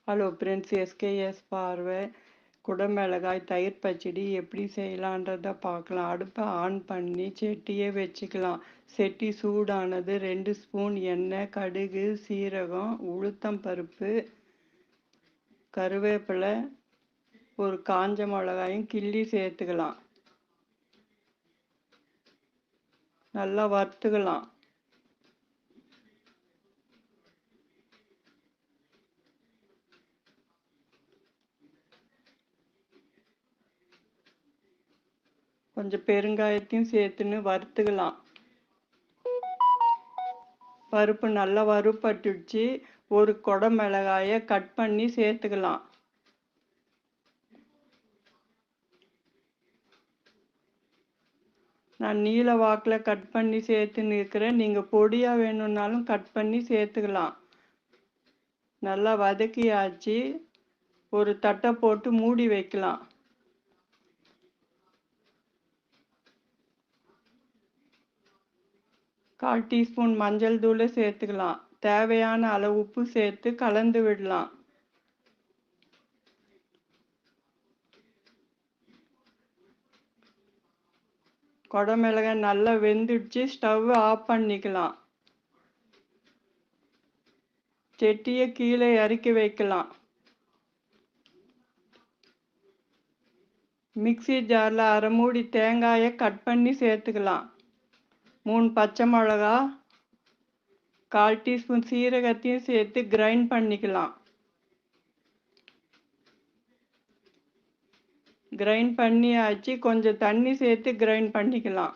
Hello friends, SKS பார்வை குடமிளகாய் தயிர் பச்சடி எப்படி செய்யலான்றத பார்க்கலாம். அடுப்பை ஆன் பண்ணி சட்டியை வச்சுக்கலாம். சட்டி சூடானது 2 ஸ்பூன் எண்ணெய், கடுகு, சீரகம், உளுத்தம் பருப்பு, கருவேப்பிலை, ஒரு காஞ்ச மிளகாயும் கிள்ளி சேர்த்துக்கலாம். நல்லா வறுத்துக்கலாம். கொஞ்சம் பெருங்காயத்தையும் சேர்த்துன்னு வறுத்துக்கலாம். பருப்பு நல்லா வறுபட்டுடுச்சு. ஒரு கொடை மிளகாயை கட் பண்ணி சேர்த்துக்கலாம். நான் நீல வாக்கில் கட் பண்ணி சேர்த்துன்னு இருக்கிறேன். நீங்கள் பொடியாக வேணும்னாலும் கட் பண்ணி சேர்த்துக்கலாம். நல்லா வதக்கியாச்சு. ஒரு தட்டை போட்டு மூடி வைக்கலாம். கால் டீஸ்பூன் மஞ்சள் தூள் சேர்த்துக்கலாம். தேவையான அளவு உப்பு சேர்த்து கலந்து விடலாம். குடமிளகாய் நல்லா வெந்துடுச்சு. ஸ்டவ் ஆஃப் பண்ணிக்கலாம். சட்டியை கீழே இறக்கி வைக்கலாம். மிக்ஸி ஜாரில் அரை மூடி தேங்காயை கட் பண்ணி சேர்த்துக்கலாம். 3 பச்சை மிளகா, கால் டீஸ்பூன் சீரகத்தையும் சேர்த்து கிரைண்ட் பண்ணிக்கலாம். கிரைண்ட் பண்ணியாச்சு. கொஞ்சம் தண்ணி சேர்த்து கிரைண்ட் பண்ணிக்கலாம்.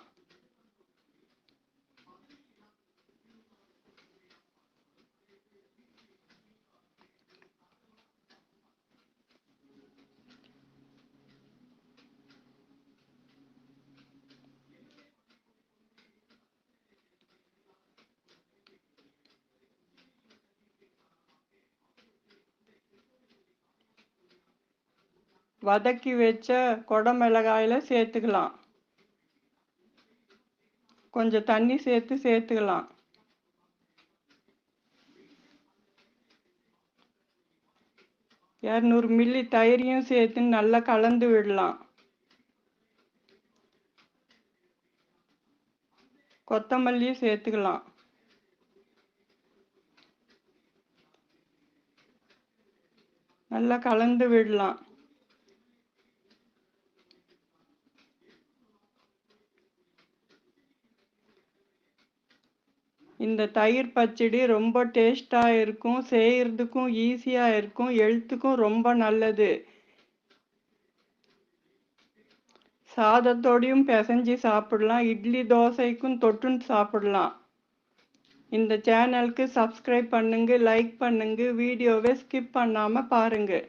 வதக்கி வச்ச குடமிளகாயில சேர்த்துக்கலாம். கொஞ்சம் தண்ணி சேர்த்துக்கலாம். இரநூறு மில்லி தயிரையும் சேர்த்து நல்லா கலந்து விடலாம். கொத்தமல்லியும் சேர்த்துக்கலாம். நல்லா கலந்து விடலாம். இந்த தயிர் பச்சடி ரொம்ப டேஸ்டாக இருக்கும். செய்கிறதுக்கும் ஈஸியாக இருக்கும். ஹெல்த்துக்கும் ரொம்ப நல்லது. சாதத்தோடையும் பிசைஞ்சு சாப்பிடலாம். இட்லி தோசைக்கும் தொட்டுன்னு சாப்பிடலாம். இந்த சேனலுக்கு சப்ஸ்கிரைப் பண்ணுங்க, லைக் பண்ணுங்க, வீடியோவை ஸ்கிப் பண்ணாமல் பாருங்கள்.